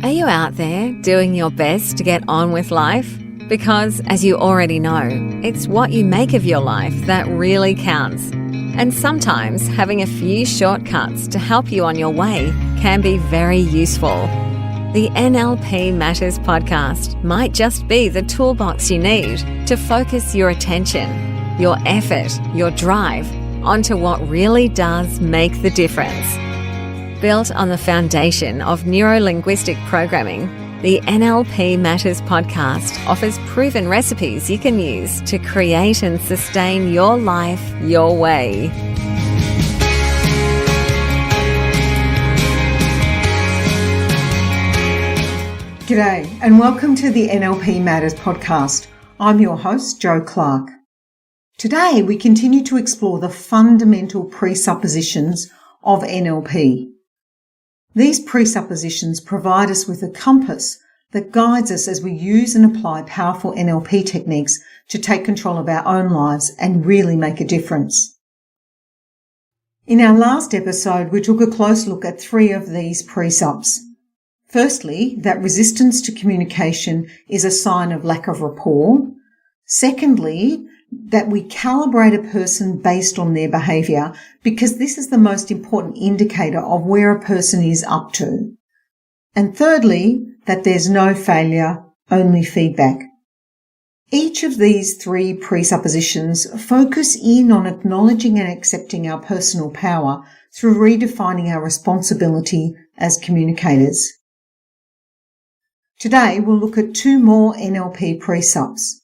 Are you out there doing your best to get on with life? Because, as you already know, it's what you make of your life that really counts. And sometimes having a few shortcuts to help you on your way can be very useful. The NLP Matters podcast might just be the toolbox you need to focus your attention, your effort, your drive onto what really does make the difference. Built on the foundation of Neuro-Linguistic programming, the NLP Matters podcast offers proven recipes you can use to create and sustain your life your way. G'day and welcome to the NLP Matters podcast. I'm your host, Jo Clark. Today we continue to explore the fundamental presuppositions of NLP. These presuppositions provide us with a compass that guides us as we use and apply powerful NLP techniques to take control of our own lives and really make a difference. In our last episode, we took a close look at 3 of these precepts. Firstly, that resistance to communication is a sign of lack of rapport. Secondly, that we calibrate a person based on their behaviour because this is the most important indicator of where a person is up to. And thirdly, that there's no failure, only feedback. Each of these 3 presuppositions focus in on acknowledging and accepting our personal power through redefining our responsibility as communicators. Today, we'll look at 2 more NLP precepts.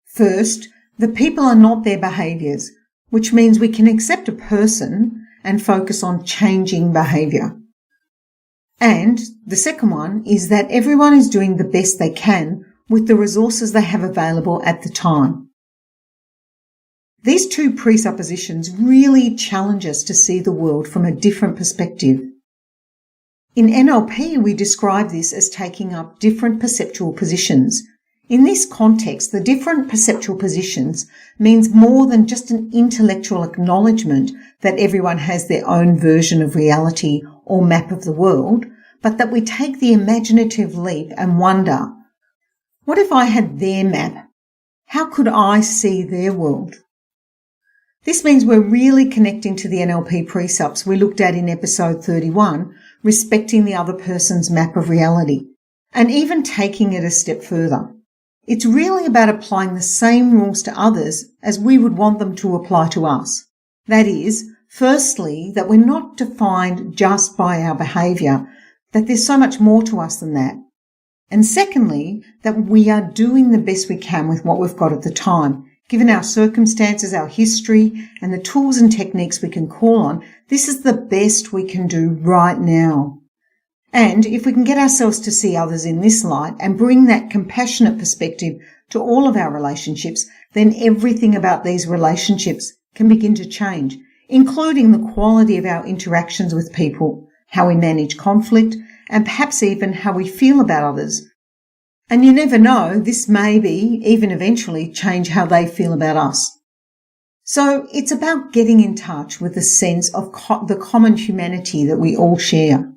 First, the people are not their behaviours, which means we can accept a person and focus on changing behaviour. And the second one is that everyone is doing the best they can with the resources they have available at the time. These 2 presuppositions really challenge us to see the world from a different perspective. In NLP, we describe this as taking up different perceptual positions. In this context, the different perceptual positions means more than just an intellectual acknowledgement that everyone has their own version of reality or map of the world, but that we take the imaginative leap and wonder, what if I had their map? How could I see their world? This means we're really connecting to the NLP precepts we looked at in episode 31, respecting the other person's map of reality, and even taking it a step further. It's really about applying the same rules to others as we would want them to apply to us. That is, firstly, that we're not defined just by our behaviour, that there's so much more to us than that. And secondly, that we are doing the best we can with what we've got at the time. Given our circumstances, our history, and the tools and techniques we can call on, this is the best we can do right now. And if we can get ourselves to see others in this light and bring that compassionate perspective to all of our relationships, then everything about these relationships can begin to change, including the quality of our interactions with people, how we manage conflict, and perhaps even how we feel about others. And you never know, this may be, even eventually, change how they feel about us. So it's about getting in touch with the sense of the common humanity that we all share.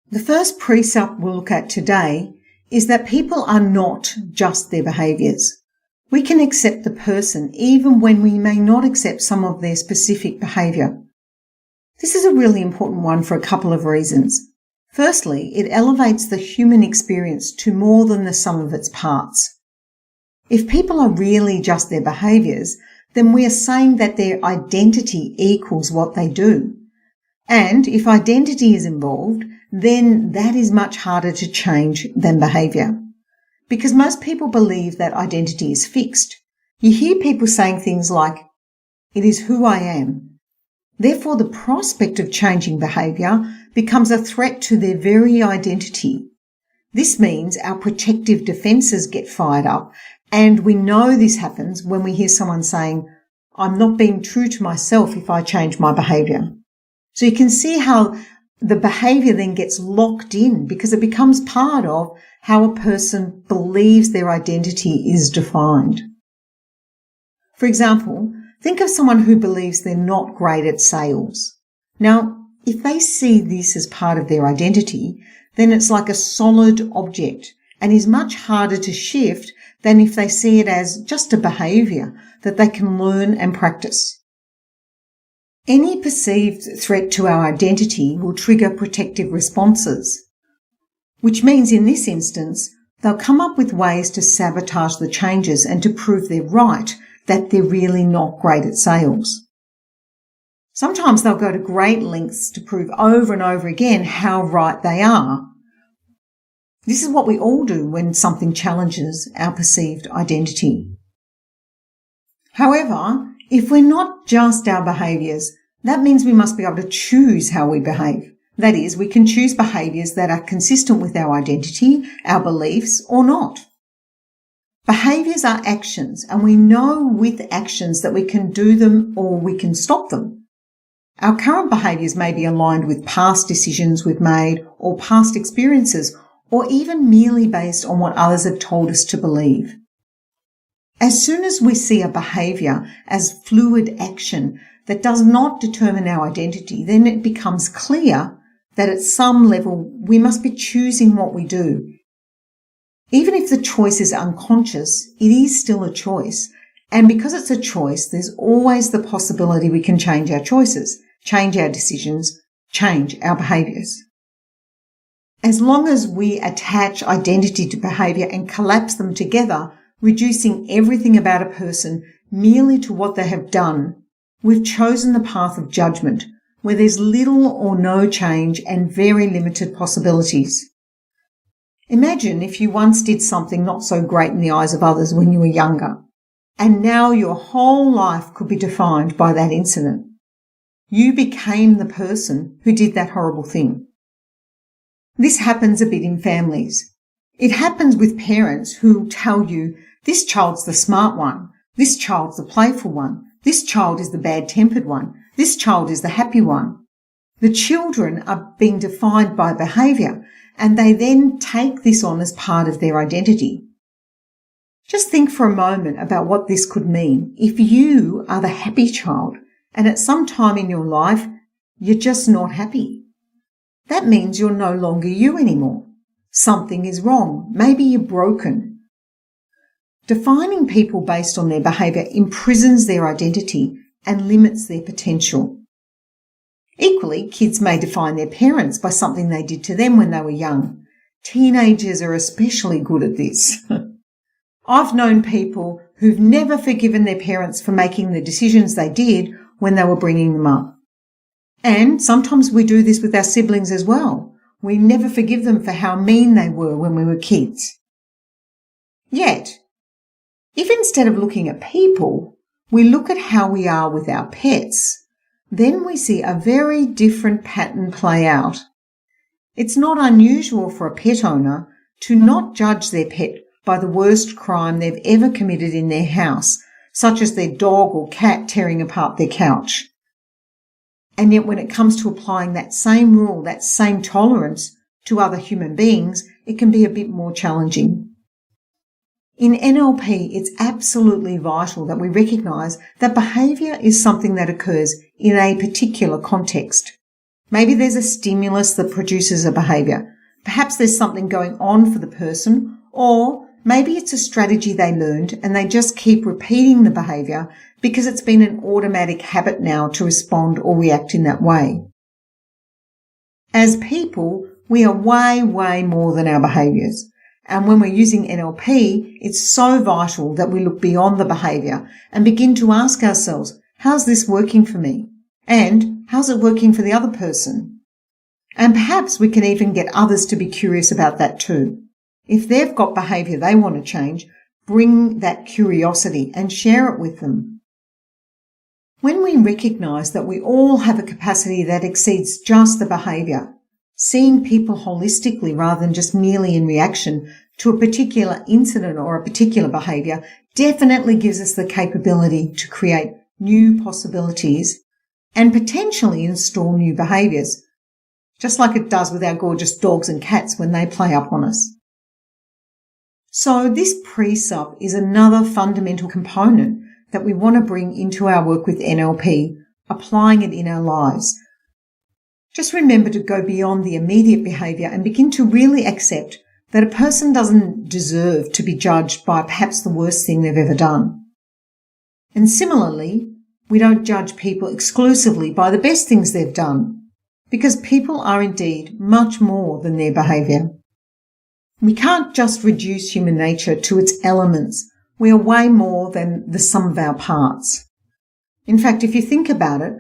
The first precept we'll look at today is that people are not just their behaviours. We can accept the person even when we may not accept some of their specific behaviour. This is a really important one for a couple of reasons. Firstly, it elevates the human experience to more than the sum of its parts. If people are really just their behaviours, then we are saying that their identity equals what they do. And if identity is involved, then that is much harder to change than behaviour. Because most people believe that identity is fixed. You hear people saying things like, "It is who I am." Therefore, the prospect of changing behaviour becomes a threat to their very identity. This means our protective defences get fired up, and we know this happens when we hear someone saying, "I'm not being true to myself if I change my behaviour." So you can see how the behaviour then gets locked in because it becomes part of how a person believes their identity is defined. For example, think of someone who believes they're not great at sales. Now, if they see this as part of their identity, then it's like a solid object and is much harder to shift than if they see it as just a behaviour that they can learn and practice. Any perceived threat to our identity will trigger protective responses, which means in this instance, they'll come up with ways to sabotage the changes and to prove they're right, that they're really not great at sales. Sometimes they'll go to great lengths to prove over and over again how right they are. This is what we all do when something challenges our perceived identity. However, if we're not just our behaviours, that means we must be able to choose how we behave. That is, we can choose behaviours that are consistent with our identity, our beliefs, or not. Behaviours are actions, and we know with actions that we can do them or we can stop them. Our current behaviours may be aligned with past decisions we've made or past experiences, or even merely based on what others have told us to believe. As soon as we see a behaviour as fluid action that does not determine our identity, then it becomes clear that at some level we must be choosing what we do. Even if the choice is unconscious, it is still a choice. And because it's a choice, there's always the possibility we can change our choices, change our decisions, change our behaviours. As long as we attach identity to behaviour and collapse them together, reducing everything about a person merely to what they have done, we've chosen the path of judgment, where there's little or no change and very limited possibilities. Imagine if you once did something not so great in the eyes of others when you were younger, and now your whole life could be defined by that incident. You became the person who did that horrible thing. This happens a bit in families. It happens with parents who tell you, this child's the smart one, this child's the playful one, this child is the bad-tempered one, this child is the happy one. The children are being defined by behaviour, and they then take this on as part of their identity. Just think for a moment about what this could mean if you are the happy child and at some time in your life you're just not happy. That means you're no longer you anymore. Something is wrong. Maybe you're broken. Defining people based on their behaviour imprisons their identity and limits their potential. Equally, kids may define their parents by something they did to them when they were young. Teenagers are especially good at this. I've known people who've never forgiven their parents for making the decisions they did when they were bringing them up. And sometimes we do this with our siblings as well. We never forgive them for how mean they were when we were kids. Yet, if instead of looking at people, we look at how we are with our pets, then we see a very different pattern play out. It's not unusual for a pet owner to not judge their pet by the worst crime they've ever committed in their house, such as their dog or cat tearing apart their couch. And yet when it comes to applying that same rule, that same tolerance to other human beings, it can be a bit more challenging. In NLP, it's absolutely vital that we recognise that behaviour is something that occurs in a particular context. Maybe there's a stimulus that produces a behaviour. Perhaps there's something going on for the person, or maybe it's a strategy they learned and they just keep repeating the behaviour because it's been an automatic habit now to respond or react in that way. As people, we are way, way more than our behaviours. And when we're using NLP, it's so vital that we look beyond the behaviour and begin to ask ourselves, how's this working for me? And how's it working for the other person? And perhaps we can even get others to be curious about that too. If they've got behaviour they want to change, bring that curiosity and share it with them. When we recognise that we all have a capacity that exceeds just the behaviour, seeing people holistically rather than just merely in reaction to a particular incident or a particular behaviour definitely gives us the capability to create new possibilities and potentially install new behaviours, just like it does with our gorgeous dogs and cats when they play up on us. So this precept is another fundamental component that we want to bring into our work with NLP, applying it in our lives. Just remember to go beyond the immediate behaviour and begin to really accept that a person doesn't deserve to be judged by perhaps the worst thing they've ever done. And similarly, we don't judge people exclusively by the best things they've done, because people are indeed much more than their behaviour. We can't just reduce human nature to its elements. We are way more than the sum of our parts. In fact, if you think about it,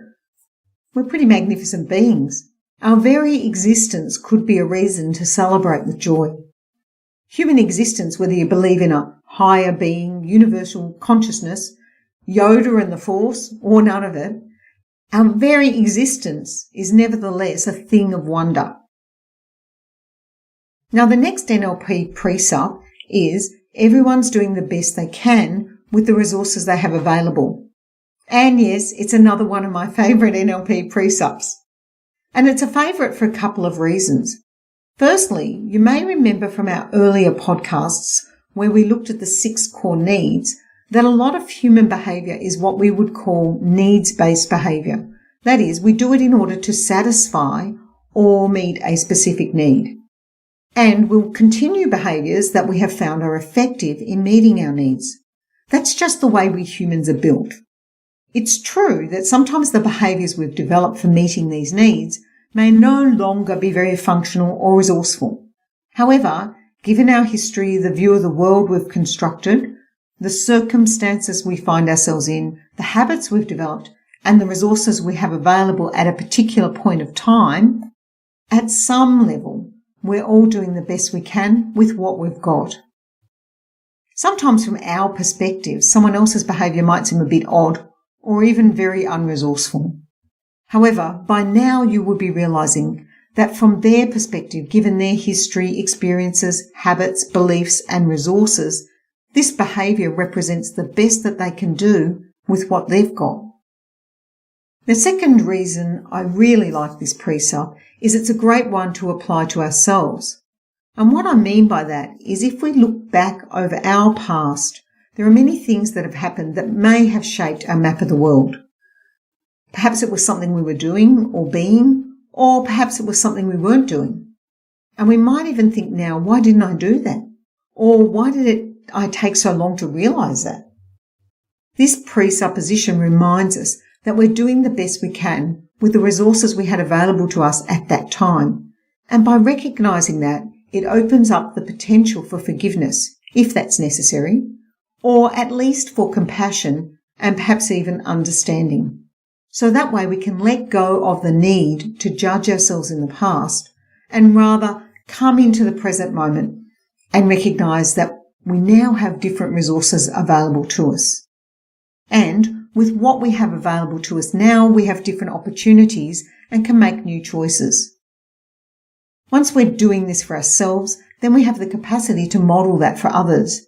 we're pretty magnificent beings. Our very existence could be a reason to celebrate with joy. Human existence, whether you believe in a higher being, universal consciousness, Yoda and the Force, or none of it, our very existence is nevertheless a thing of wonder. Now, the next NLP precept is everyone's doing the best they can with the resources they have available. And yes, it's another one of my favourite NLP precepts. And it's a favourite for a couple of reasons. Firstly, you may remember from our earlier podcasts where we looked at the 6 core needs that a lot of human behaviour is what we would call needs-based behaviour. That is, we do it in order to satisfy or meet a specific need. And we'll continue behaviours that we have found are effective in meeting our needs. That's just the way we humans are built. It's true that sometimes the behaviours we've developed for meeting these needs may no longer be very functional or resourceful. However, given our history, the view of the world we've constructed, the circumstances we find ourselves in, the habits we've developed, and the resources we have available at a particular point of time, at some level, we're all doing the best we can with what we've got. Sometimes from our perspective, someone else's behaviour might seem a bit odd or even very unresourceful. However, by now you will be realising that from their perspective, given their history, experiences, habits, beliefs and resources, this behaviour represents the best that they can do with what they've got. The second reason I really like this precept is it's a great one to apply to ourselves. And what I mean by that is if we look back over our past, there are many things that have happened that may have shaped our map of the world. Perhaps it was something we were doing or being, or perhaps it was something we weren't doing. And we might even think now, why didn't I do that? Or why did I take so long to realise that? This presupposition reminds us that we're doing the best we can with the resources we had available to us at that time. And by recognising that, it opens up the potential for forgiveness, if that's necessary, or at least for compassion and perhaps even understanding. So that way we can let go of the need to judge ourselves in the past and rather come into the present moment and recognise that we now have different resources available to us. And with what we have available to us now, we have different opportunities and can make new choices. Once we're doing this for ourselves, then we have the capacity to model that for others.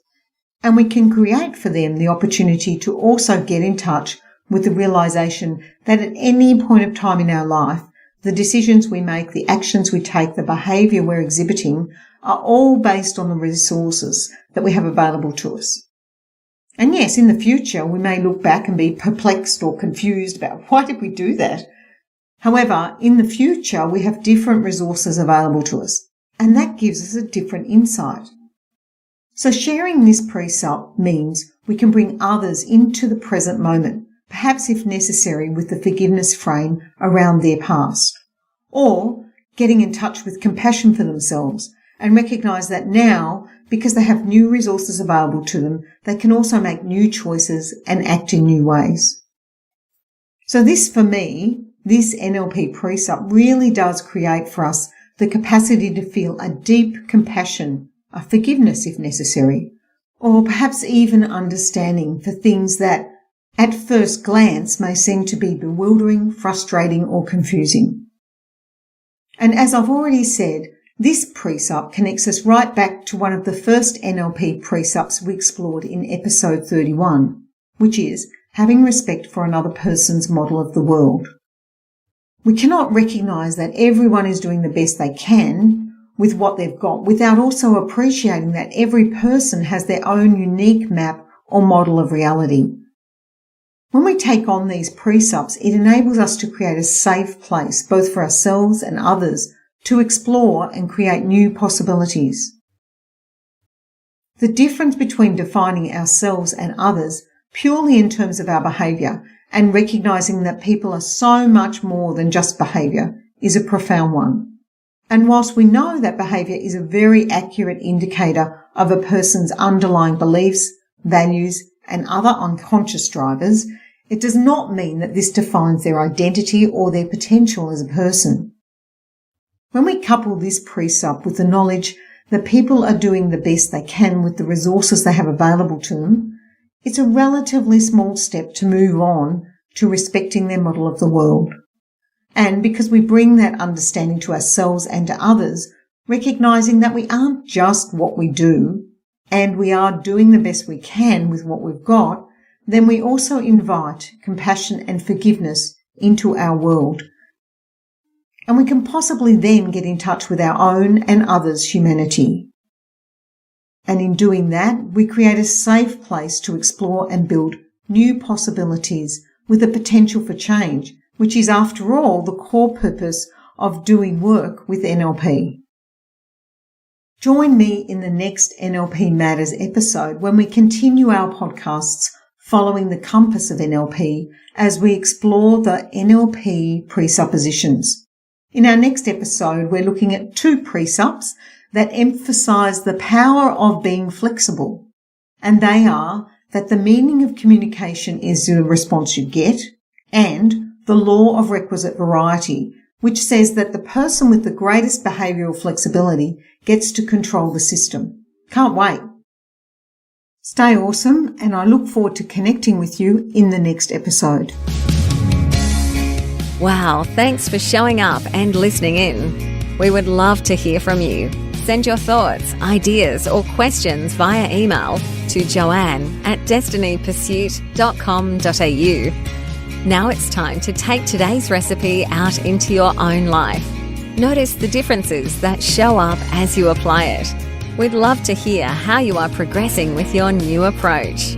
And we can create for them the opportunity to also get in touch with the realisation that at any point of time in our life, the decisions we make, the actions we take, the behaviour we're exhibiting are all based on the resources that we have available to us. And yes, in the future, we may look back and be perplexed or confused about why did we do that? However, in the future, we have different resources available to us, and that gives us a different insight. So sharing this precept means we can bring others into the present moment, perhaps if necessary with the forgiveness frame around their past, or getting in touch with compassion for themselves and recognise that now, because they have new resources available to them, they can also make new choices and act in new ways. So this, for me, this NLP precept really does create for us the capacity to feel a deep compassion, a forgiveness if necessary, or perhaps even understanding for things that at first glance may seem to be bewildering, frustrating or confusing. And as I've already said, this precept connects us right back to one of the first NLP precepts we explored in episode 31, which is having respect for another person's model of the world. We cannot recognise that everyone is doing the best they can with what they've got without also appreciating that every person has their own unique map or model of reality. When we take on these precepts, it enables us to create a safe place, both for ourselves and others, to explore and create new possibilities. The difference between defining ourselves and others purely in terms of our behaviour and recognising that people are so much more than just behaviour is a profound one. And whilst we know that behaviour is a very accurate indicator of a person's underlying beliefs, values, and other unconscious drivers, it does not mean that this defines their identity or their potential as a person. When we couple this precept with the knowledge that people are doing the best they can with the resources they have available to them, it's a relatively small step to move on to respecting their model of the world. And because we bring that understanding to ourselves and to others, recognising that we aren't just what we do, and we are doing the best we can with what we've got, then we also invite compassion and forgiveness into our world. And we can possibly then get in touch with our own and others' humanity. And in doing that, we create a safe place to explore and build new possibilities with the potential for change, which is, after all, the core purpose of doing work with NLP. Join me in the next NLP Matters episode when we continue our podcasts following the compass of NLP as we explore the NLP presuppositions. In our next episode, we're looking at 2 precepts that emphasize the power of being flexible, and they are that the meaning of communication is the response you get, and the law of requisite variety, which says that the person with the greatest behavioural flexibility gets to control the system. Can't wait. Stay awesome, and I look forward to connecting with you in the next episode. Wow, thanks for showing up and listening in. We would love to hear from you. Send your thoughts, ideas, or questions via email to joanne@destinypursuit.com.au. Now it's time to take today's recipe out into your own life. Notice the differences that show up as you apply it. We'd love to hear how you are progressing with your new approach.